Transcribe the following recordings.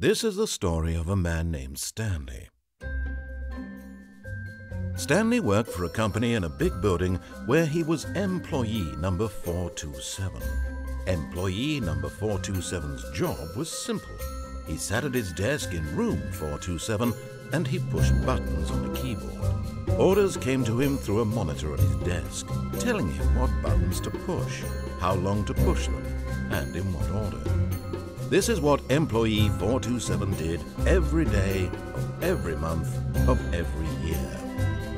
This is the story of a man named Stanley. Stanley worked for a company in a big building where he was employee number 427. Employee number 427's job was simple. He sat at his desk in room 427 and he pushed buttons on the keyboard. Orders came to him through a monitor on his desk, telling him what buttons to push, how long to push them, and in what order. This is what employee 427 did every day of every month of every year.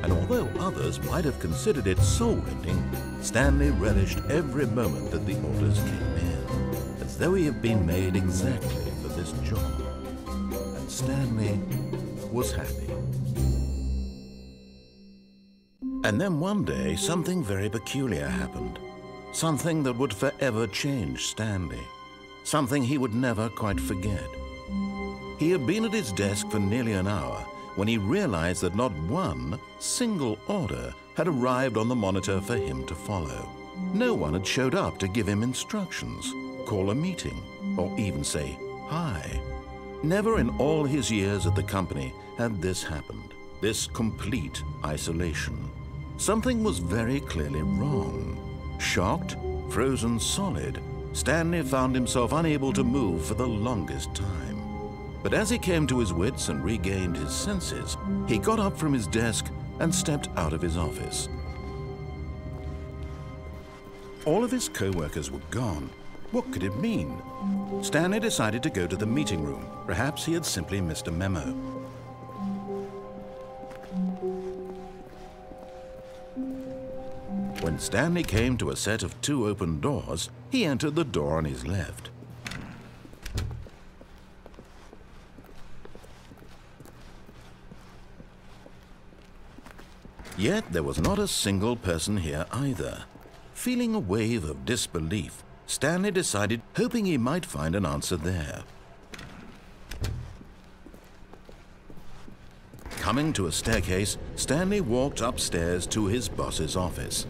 And although others might have considered it soul-rending, Stanley relished every moment that the orders came in, as though he had been made exactly for this job. And Stanley was happy. And then one day, something very peculiar happened. Something that would forever change Stanley. Something he would never quite forget. He had been at his desk for nearly an hour when he realized that not one single order had arrived on the monitor for him to follow. No one had showed up to give him instructions, call a meeting, or even say hi. Never in all his years at the company had this happened, this complete isolation. Something was very clearly wrong. Shocked, frozen solid, Stanley found himself unable to move for the longest time. But as he came to his wits and regained his senses, he got up from his desk and stepped out of his office. All of his co-workers were gone. What could it mean? Stanley decided to go to the meeting room. Perhaps he had simply missed a memo. When Stanley came to a set of 2 open doors, he entered the door on his left. Yet there was not a single person here either. Feeling a wave of disbelief, Stanley decided, hoping he might find an answer there. Coming to a staircase, Stanley walked upstairs to his boss's office.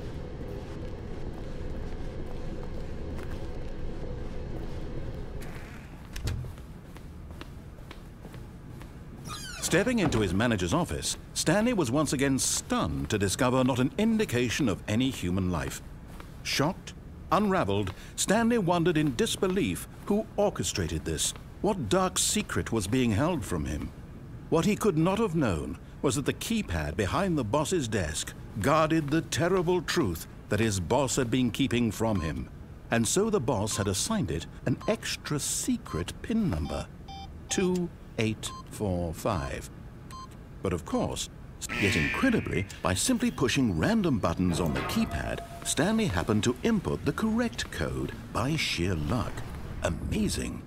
Stepping into his manager's office, Stanley was once again stunned to discover not an indication of any human life. Shocked, unraveled, Stanley wondered in disbelief who orchestrated this, what dark secret was being held from him. What he could not have known was that the keypad behind the boss's desk guarded the terrible truth that his boss had been keeping from him. And so the boss had assigned it an extra secret PIN number, 2845. But of course, yet incredibly, by simply pushing random buttons on the keypad, Stanley happened to input the correct code by sheer luck. Amazing.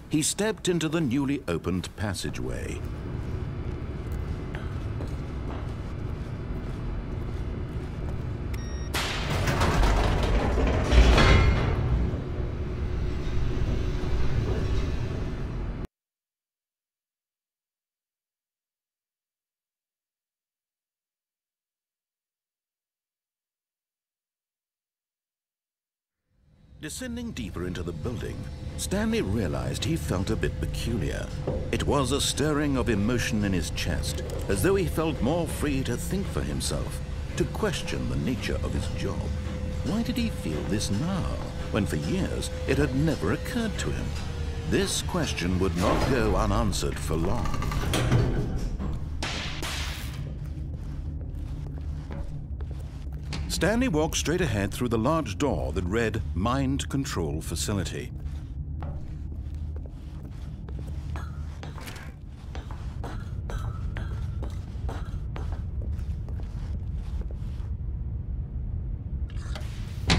He stepped into the newly opened passageway. Descending deeper into the building, Stanley realized he felt a bit peculiar. It was a stirring of emotion in his chest, as though he felt more free to think for himself, to question the nature of his job. Why did he feel this now, when for years it had never occurred to him? This question would not go unanswered for long. Stanley walked straight ahead through the large door that read Mind Control Facility.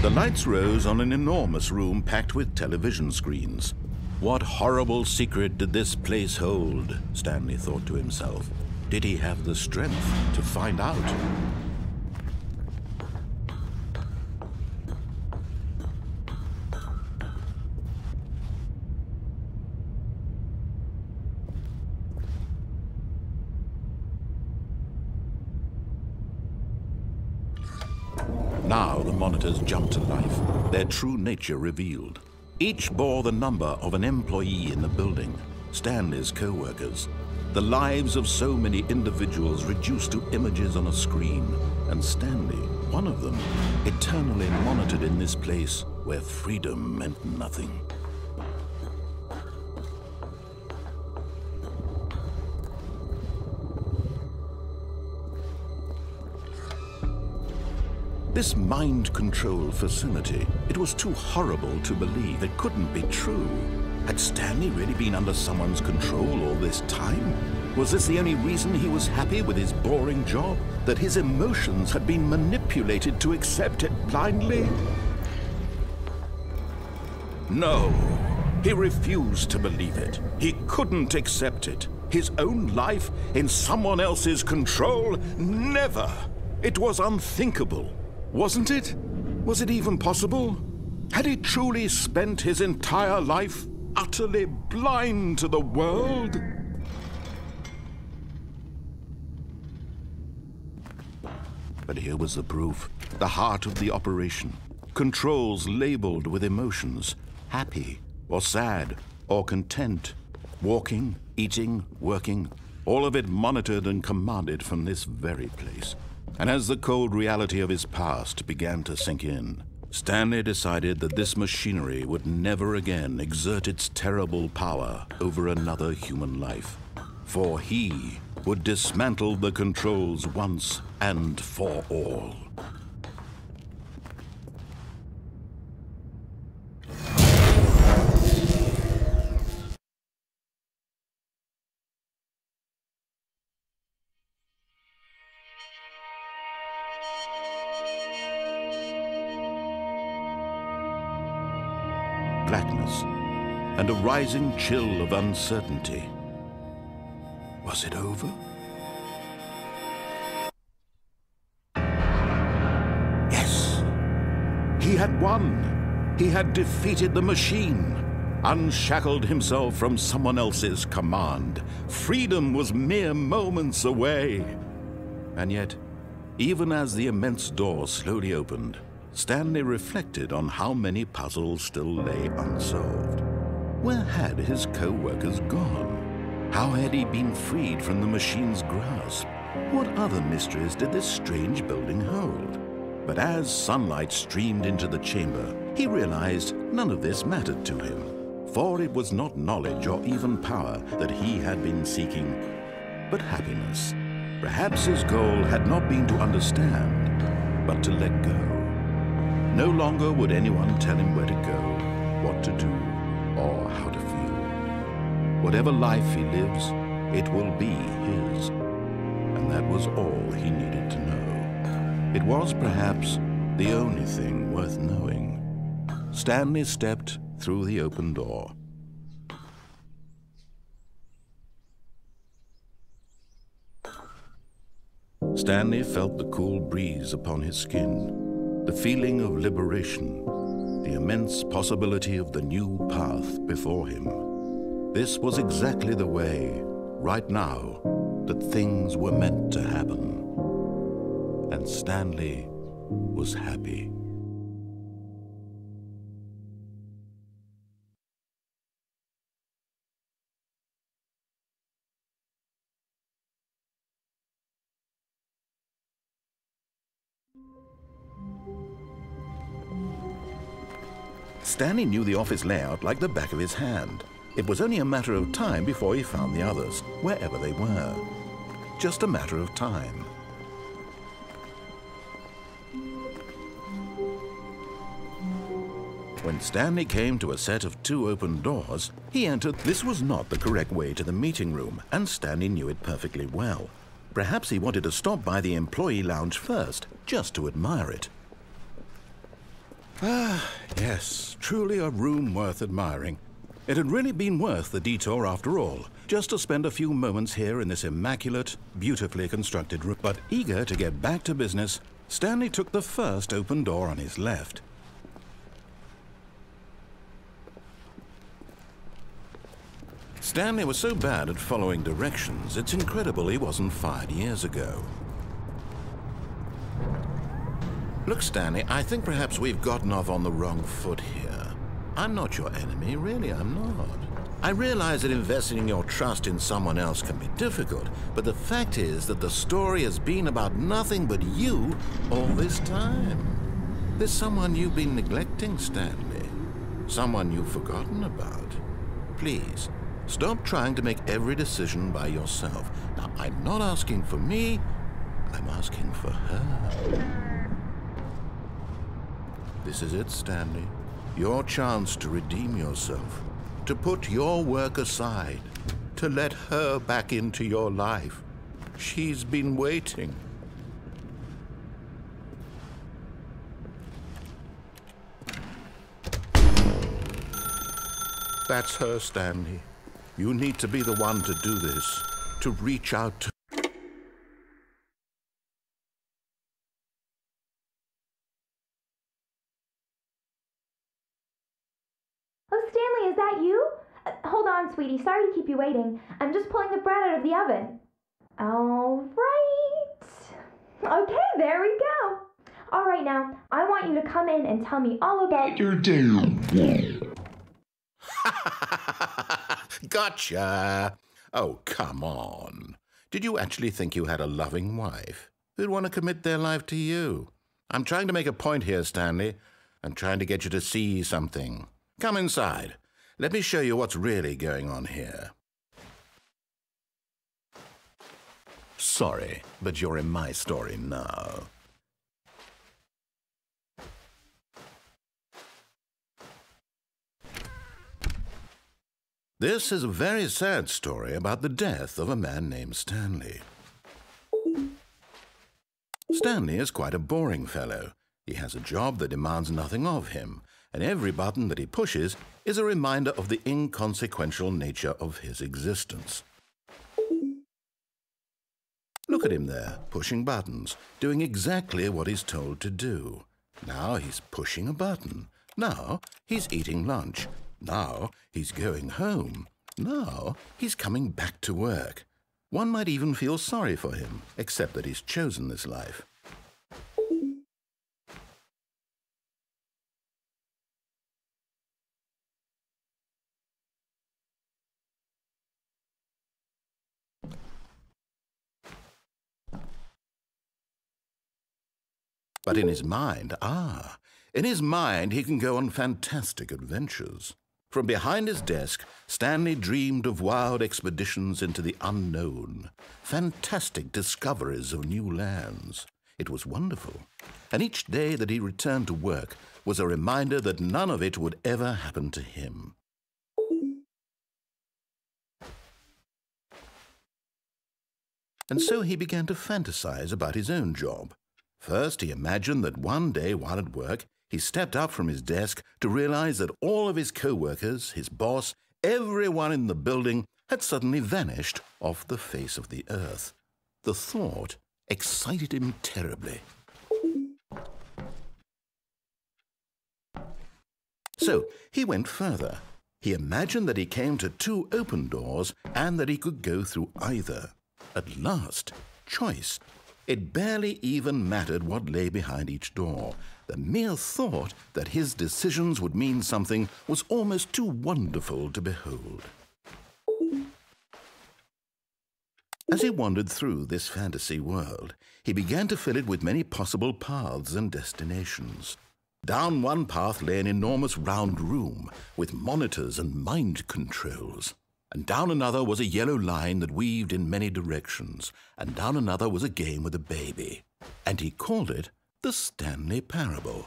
The lights rose on an enormous room packed with television screens. What horrible secret did this place hold? Stanley thought to himself. Did he have the strength to find out? Now the monitors jumped to life, their true nature revealed. Each bore the number of an employee in the building. Stanley's co-workers. The lives of so many individuals reduced to images on a screen, and Stanley, one of them, eternally monitored in this place where freedom meant nothing. This mind control facility, it was too horrible to believe. It couldn't be true. Had Stanley really been under someone's control all this time? Was this the only reason he was happy with his boring job? That his emotions had been manipulated to accept it blindly? No, he refused to believe it. He couldn't accept it. His own life in someone else's control? Never! It was unthinkable. Wasn't it? Was it even possible? Had he truly spent his entire life utterly blind to the world? But here was the proof, the heart of the operation. Controls labeled with emotions, happy or sad or content, walking, eating, working, all of it monitored and commanded from this very place. And as the cold reality of his past began to sink in, Stanley decided that this machinery would never again exert its terrible power over another human life. For he would dismantle the controls once and for all. Blackness, and a rising chill of uncertainty. Was it over? Yes! He had won! He had defeated the machine, unshackled himself from someone else's command. Freedom was mere moments away. And yet, even as the immense door slowly opened, Stanley reflected on how many puzzles still lay unsolved. Where had his co-workers gone? How had he been freed from the machine's grasp? What other mysteries did this strange building hold? But as sunlight streamed into the chamber, he realized none of this mattered to him, for it was not knowledge or even power that he had been seeking, but happiness. Perhaps his goal had not been to understand, but to let go. No longer would anyone tell him where to go, what to do, or how to feel. Whatever life he lives, it will be his. And that was all he needed to know. It was perhaps the only thing worth knowing. Stanley stepped through the open door. Stanley felt the cool breeze upon his skin. The feeling of liberation, the immense possibility of the new path before him. This was exactly the way, right now, that things were meant to happen. And Stanley was happy. Stanley knew the office layout like the back of his hand. It was only a matter of time before he found the others, wherever they were. Just a matter of time. When Stanley came to a set of 2 open doors, he entered. This was not the correct way to the meeting room, and Stanley knew it perfectly well. Perhaps he wanted to stop by the employee lounge first, just to admire it. Ah, yes, truly a room worth admiring. It had really been worth the detour after all, just to spend a few moments here in this immaculate, beautifully constructed room. But eager to get back to business, Stanley took the first open door on his left. Stanley was so bad at following directions, it's incredible he wasn't fired years ago. Look, Stanley, I think perhaps we've gotten off on the wrong foot here. I'm not your enemy, really, I'm not. I realize that investing your trust in someone else can be difficult, but the fact is that the story has been about nothing but you all this time. There's someone you've been neglecting, Stanley. Someone you've forgotten about. Please, stop trying to make every decision by yourself. Now, I'm not asking for me, I'm asking for her. This is it, Stanley. Your chance to redeem yourself. To put your work aside, to let her back into your life. She's been waiting. That's her, Stanley. You need to be the one to do this, to reach out to... Oh, Stanley, is that you? Hold on, sweetie. Sorry to keep you waiting. I'm just pulling the bread out of the oven. All right. Okay, there we go. All right, now, I want you to come in and tell me all about your day. Gotcha! Oh, come on. Did you actually think you had a loving wife who'd want to commit their life to you? I'm trying to make a point here, Stanley. I'm trying to get you to see something. Come inside. Let me show you what's really going on here. Sorry, but you're in my story now. This is a very sad story about the death of a man named Stanley. Stanley is quite a boring fellow. He has a job that demands nothing of him, and every button that he pushes is a reminder of the inconsequential nature of his existence. Look at him there, pushing buttons, doing exactly what he's told to do. Now he's pushing a button. Now he's eating lunch. Now he's going home. Now he's coming back to work. One might even feel sorry for him, except that he's chosen this life. But in his mind, he can go on fantastic adventures. From behind his desk, Stanley dreamed of wild expeditions into the unknown, fantastic discoveries of new lands. It was wonderful, and each day that he returned to work was a reminder that none of it would ever happen to him. And so he began to fantasize about his own job. First, he imagined that one day while at work, he stepped up from his desk to realize that all of his co-workers, his boss, everyone in the building had suddenly vanished off the face of the earth. The thought excited him terribly. So he went further. He imagined that he came to two open doors and that he could go through either. At last, choice. It barely even mattered what lay behind each door. The mere thought that his decisions would mean something was almost too wonderful to behold. As he wandered through this fantasy world, he began to fill it with many possible paths and destinations. Down one path lay an enormous round room with monitors and mind controls. And down another was a yellow line that weaved in many directions, and down another was a game with a baby. And he called it the Stanley Parable.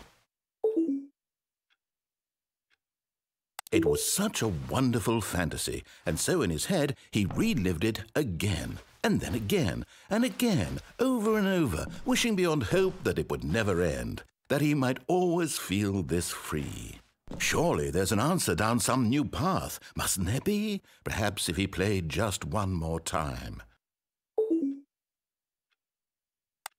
It was such a wonderful fantasy, and so in his head he relived it again, and then again, and again, over and over, wishing beyond hope that it would never end, that he might always feel this free. Surely there's an answer down some new path, mustn't there be? Perhaps if he played just one more time.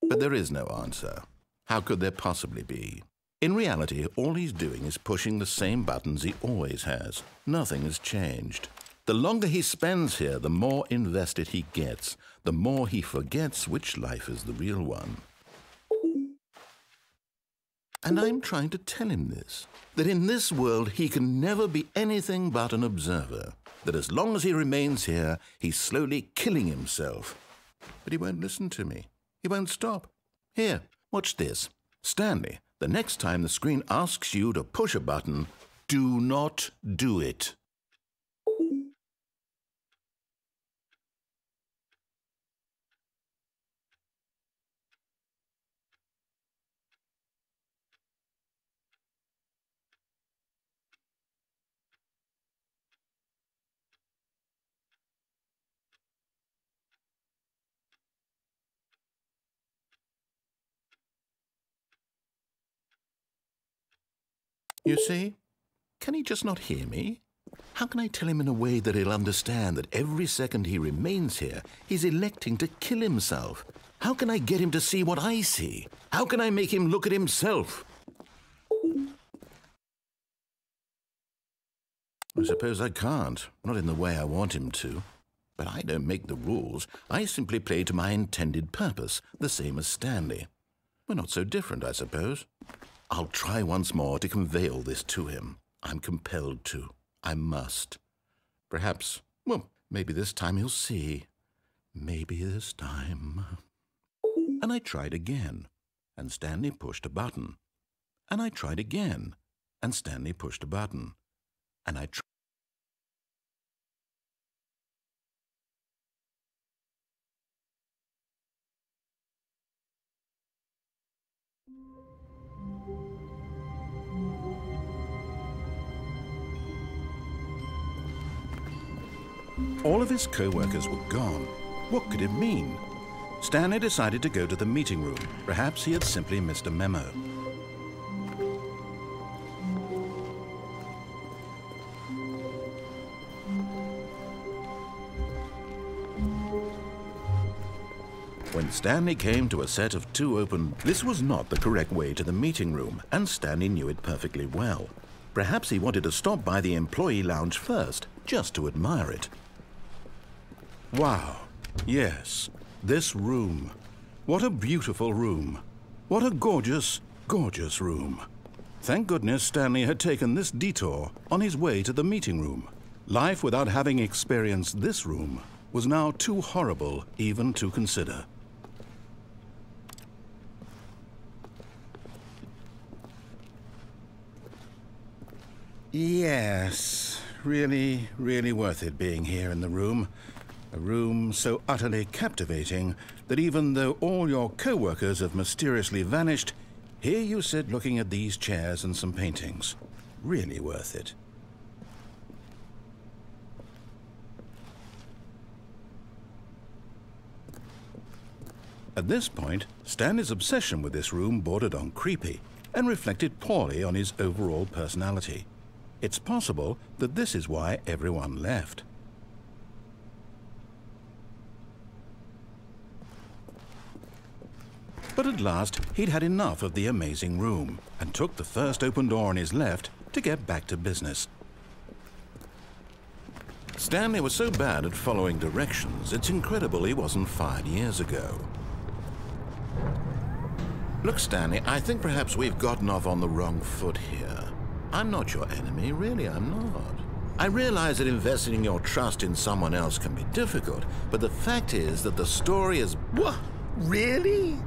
But there is no answer. How could there possibly be? In reality, all he's doing is pushing the same buttons he always has. Nothing has changed. The longer he spends here, the more invested he gets, the more he forgets which life is the real one. And I'm trying to tell him this, that in this world he can never be anything but an observer. that as long as he remains here, he's slowly killing himself. But he won't listen to me. He won't stop. Here, watch this. Stanley, the next time the screen asks you to push a button, do not do it. You see? Can he just not hear me? How can I tell him in a way that he'll understand that every second he remains here, he's electing to kill himself? How can I get him to see what I see? How can I make him look at himself? I suppose I can't, not in the way I want him to. But I don't make the rules. I simply play to my intended purpose, the same as Stanley. We're not so different, I suppose. I'll try once more to convey all this to him. I'm compelled to. I must. Perhaps, well, maybe this time he'll see. Maybe this time. And I tried again, and Stanley pushed a button. And I tried again, and Stanley pushed a button. And I tried. All of his co-workers were gone. What could it mean? Stanley decided to go to the meeting room. Perhaps he had simply missed a memo. When Stanley came to a set of 2 open, this was not the correct way to the meeting room, and Stanley knew it perfectly well. Perhaps he wanted to stop by the employee lounge first, just to admire it. Wow, yes, this room. What a beautiful room. What a gorgeous, gorgeous room. Thank goodness Stanley had taken this detour on his way to the meeting room. Life without having experienced this room was now too horrible even to consider. Yes, really, really worth it being here in the room. A room so utterly captivating that even though all your co-workers have mysteriously vanished, here you sit looking at these chairs and some paintings. Really worth it. At this point, Stanley's obsession with this room bordered on creepy and reflected poorly on his overall personality. It's possible that this is why everyone left. But at last, he'd had enough of the amazing room and took the first open door on his left to get back to business. Stanley was so bad at following directions, it's incredible he wasn't fired years ago. Look, Stanley, I think perhaps we've gotten off on the wrong foot here. I'm not your enemy, really, I'm not. I realize that investing your trust in someone else can be difficult, but the fact is that the story is... What? Really?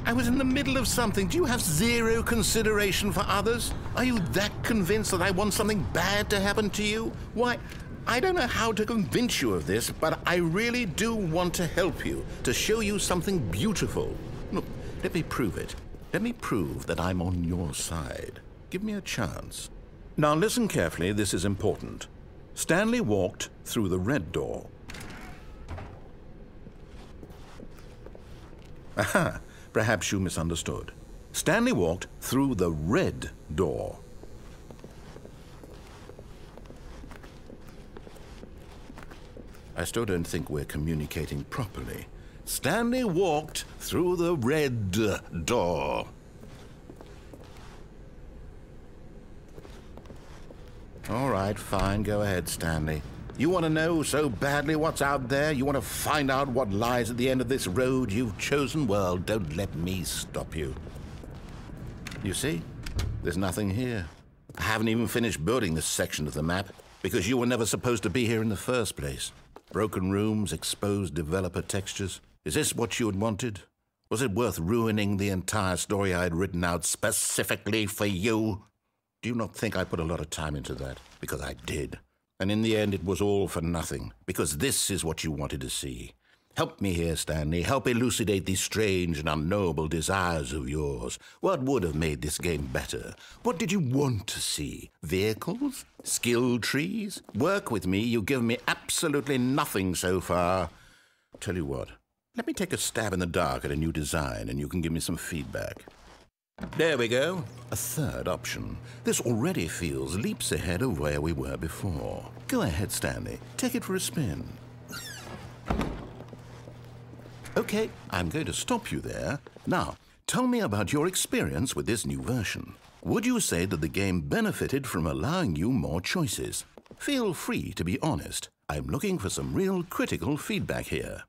I was in the middle of something. Do you have zero consideration for others? Are you that convinced that I want something bad to happen to you? Why, I don't know how to convince you of this, but I really do want to help you, to show you something beautiful. Look, let me prove it. Let me prove that I'm on your side. Give me a chance. Now listen carefully, this is important. Stanley walked through the red door. Aha! Perhaps you misunderstood. Stanley walked through the red door. I still don't think we're communicating properly. Stanley walked through the red door. All right, fine. Go ahead, Stanley. You want to know so badly what's out there? You want to find out what lies at the end of this road you've chosen? Well, don't let me stop you. You see? There's nothing here. I haven't even finished building this section of the map. Because you were never supposed to be here in the first place. Broken rooms, exposed developer textures. Is this what you had wanted? Was it worth ruining the entire story I had written out specifically for you? Do you not think I put a lot of time into that? Because I did. And in the end, it was all for nothing. Because this is what you wanted to see. Help me here, Stanley. Help elucidate these strange and unknowable desires of yours. What would have made this game better? What did you want to see? Vehicles? Skill trees? Work with me. You've given me absolutely nothing so far. Tell you what, let me take a stab in the dark at a new design and you can give me some feedback. There we go. A third option. This already feels leaps ahead of where we were before. Go ahead, Stanley. Take it for a spin. Okay, I'm going to stop you there. Now, tell me about your experience with this new version. Would you say that the game benefited from allowing you more choices? Feel free to be honest. I'm looking for some real critical feedback here.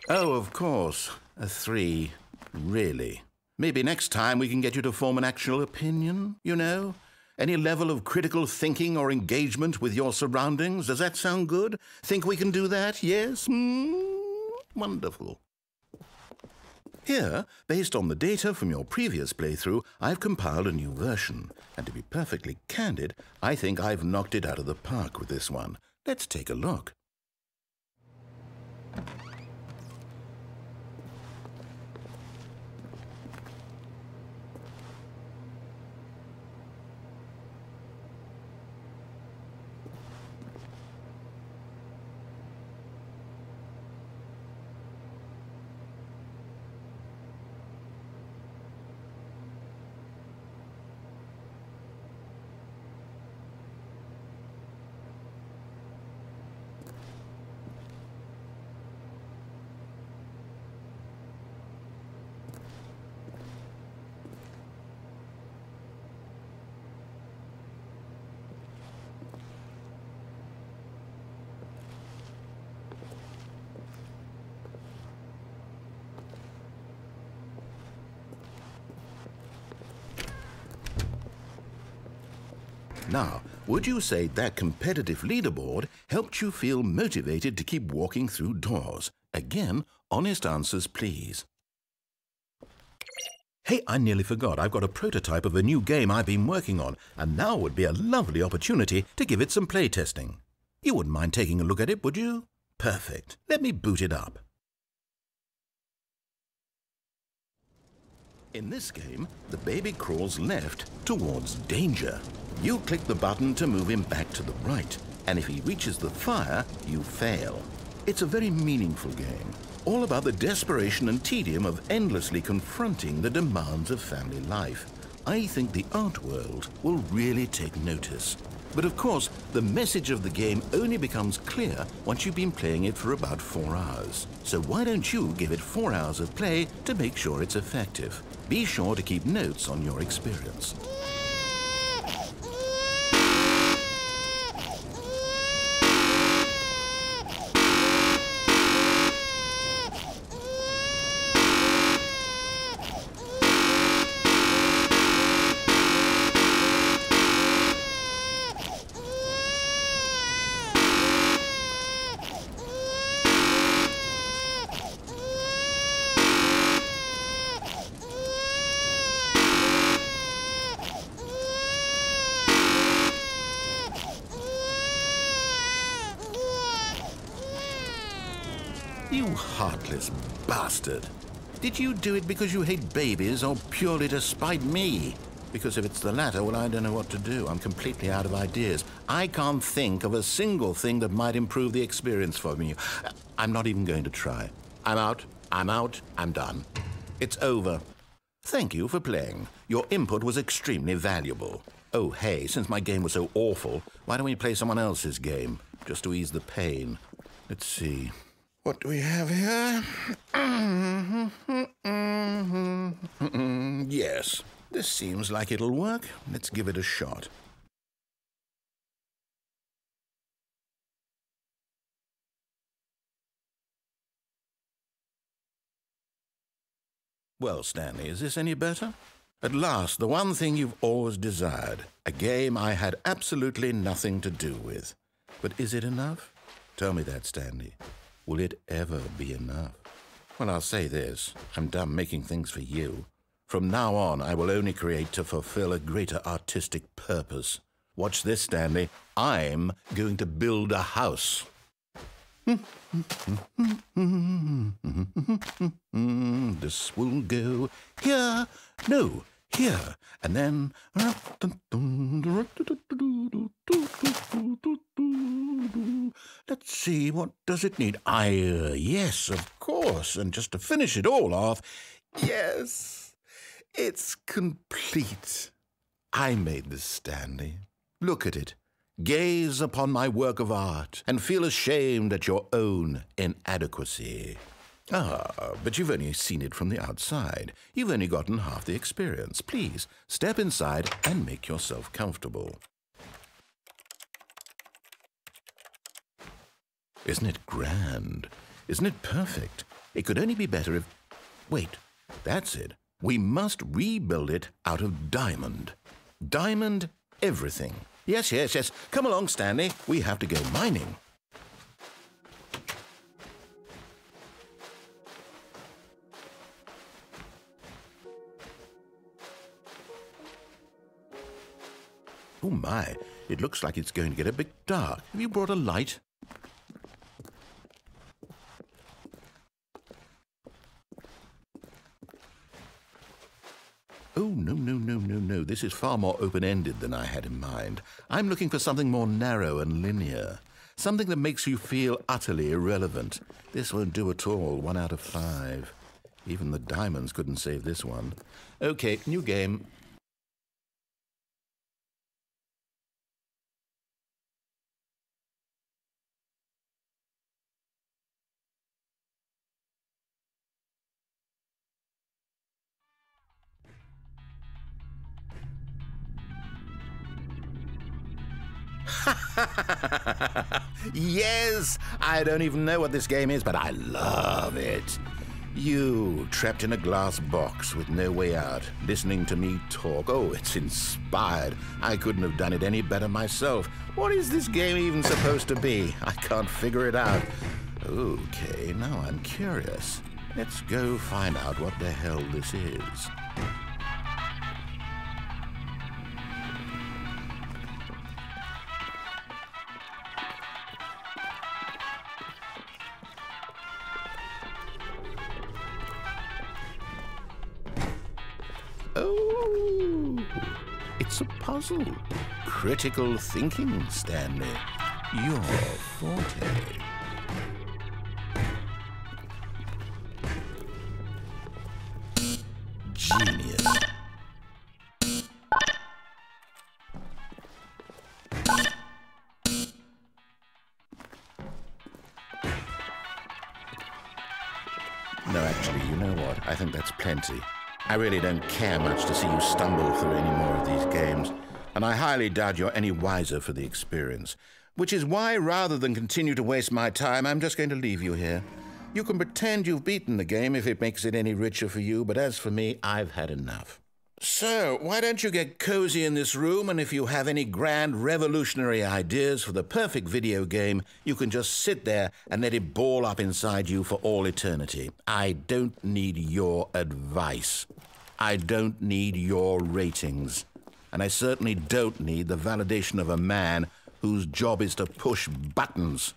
Oh, of course. A 3. Really? Maybe next time we can get you to form an actual opinion, you know? Any level of critical thinking or engagement with your surroundings? Does that sound good? Think we can do that? Yes? Wonderful. Here, based on the data from your previous playthrough, I've compiled a new version. And to be perfectly candid, I think I've knocked it out of the park with this one. Let's take a look. Now, would you say that competitive leaderboard helped you feel motivated to keep walking through doors? Again, honest answers, please. Hey, I nearly forgot. I've got a prototype of a new game I've been working on, and now would be a lovely opportunity to give it some playtesting. You wouldn't mind taking a look at it, would you? Perfect. Let me boot it up. In this game, the baby crawls left towards danger. You click the button to move him back to the right, and if he reaches the fire, you fail. It's a very meaningful game, all about the desperation and tedium of endlessly confronting the demands of family life. I think the art world will really take notice. But of course, the message of the game only becomes clear once you've been playing it for about 4 hours. So why don't you give it 4 hours of play to make sure it's effective? Be sure to keep notes on your experience. You heartless bastard. Did you do it because you hate babies or purely to spite me? Because if it's the latter, well, I don't know what to do. I'm completely out of ideas. I can't think of a single thing that might improve the experience for me. I'm not even going to try. I'm out, I'm done. It's over. Thank you for playing. Your input was extremely valuable. Oh, hey, since my game was so awful, why don't we play someone else's game, just to ease the pain? Let's see. What do we have here? Yes, this seems like it'll work. Let's give it a shot. Well, Stanley, is this any better? At last, the one thing you've always desired, a game I had absolutely nothing to do with. But is it enough? Tell me that, Stanley. Will it ever be enough? Well, I'll say this. I'm done making things for you. From now on, I will only create to fulfill a greater artistic purpose. Watch this, Stanley. I'm going to build a house. This will go here, no, here, and then... Let's see, what does it need? Yes, of course, and just to finish it all off, yes, it's complete. I made this, Stanley. Look at it. Gaze upon my work of art and feel ashamed at your own inadequacy. Ah, but you've only seen it from the outside. You've only gotten half the experience. Please, step inside and make yourself comfortable. Isn't it grand? Isn't it perfect? It could only be better if... Wait, that's it. We must rebuild it out of diamond. Diamond everything. Yes, yes, yes. Come along, Stanley. We have to go mining. Oh, my. It looks like it's going to get a bit dark. Have you brought a light? Oh, no, no, no, no, no. This is far more open-ended than I had in mind. I'm looking for something more narrow and linear. Something that makes you feel utterly irrelevant. This won't do at all. 1 out of 5. Even the diamonds couldn't save this one. Okay, new game. Yes! I don't even know what this game is, but I love it. You, trapped in a glass box with no way out, listening to me talk. Oh, it's inspired. I couldn't have done it any better myself. What is this game even supposed to be? I can't figure it out. Okay, now I'm curious. Let's go find out what the hell this is. Oh, it's a puzzle. Critical thinking, Stanley. Your forte. Genius. No, actually, you know what? I think that's plenty. I really don't care much to see you stumble through any more of these games, and I highly doubt you're any wiser for the experience, which is why, rather than continue to waste my time, I'm just going to leave you here. You can pretend you've beaten the game if it makes it any richer for you, but as for me, I've had enough. So, why don't you get cozy in this room, and if you have any grand revolutionary ideas for the perfect video game, you can just sit there and let it ball up inside you for all eternity. I don't need your advice. I don't need your ratings. And I certainly don't need the validation of a man whose job is to push buttons.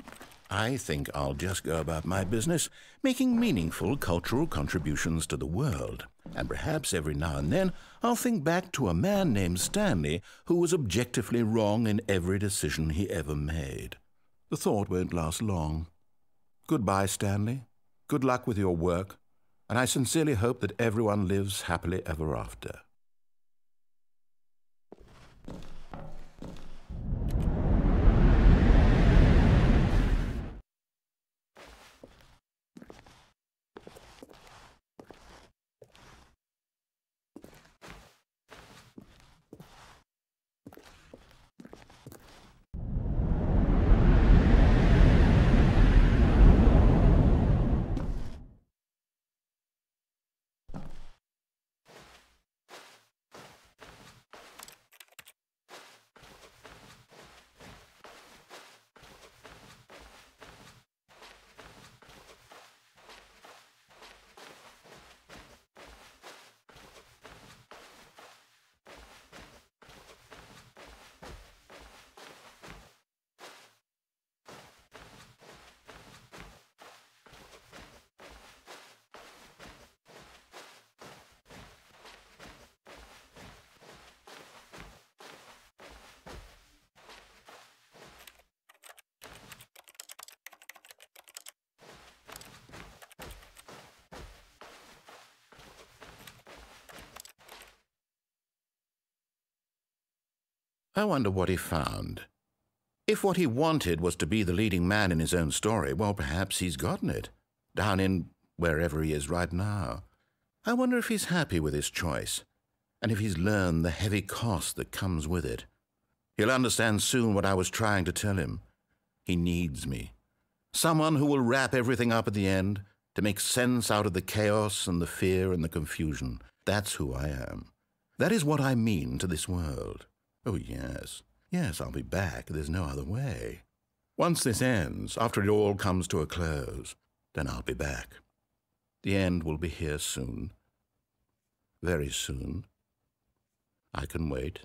I think I'll just go about my business, making meaningful cultural contributions to the world. And perhaps every now and then I'll think back to a man named Stanley who was objectively wrong in every decision he ever made. The thought won't last long. Goodbye, Stanley. Good luck with your work, and I sincerely hope that everyone lives happily ever after. I wonder what he found. If what he wanted was to be the leading man in his own story, well, perhaps he's gotten it, down in wherever he is right now. I wonder if he's happy with his choice, and if he's learned the heavy cost that comes with it. He'll understand soon what I was trying to tell him. He needs me. Someone who will wrap everything up at the end, to make sense out of the chaos and the fear and the confusion. That's who I am. That is what I mean to this world. Oh, yes. Yes, I'll be back. There's no other way. Once this ends, after it all comes to a close, then I'll be back. The end will be here soon. Very soon. I can wait.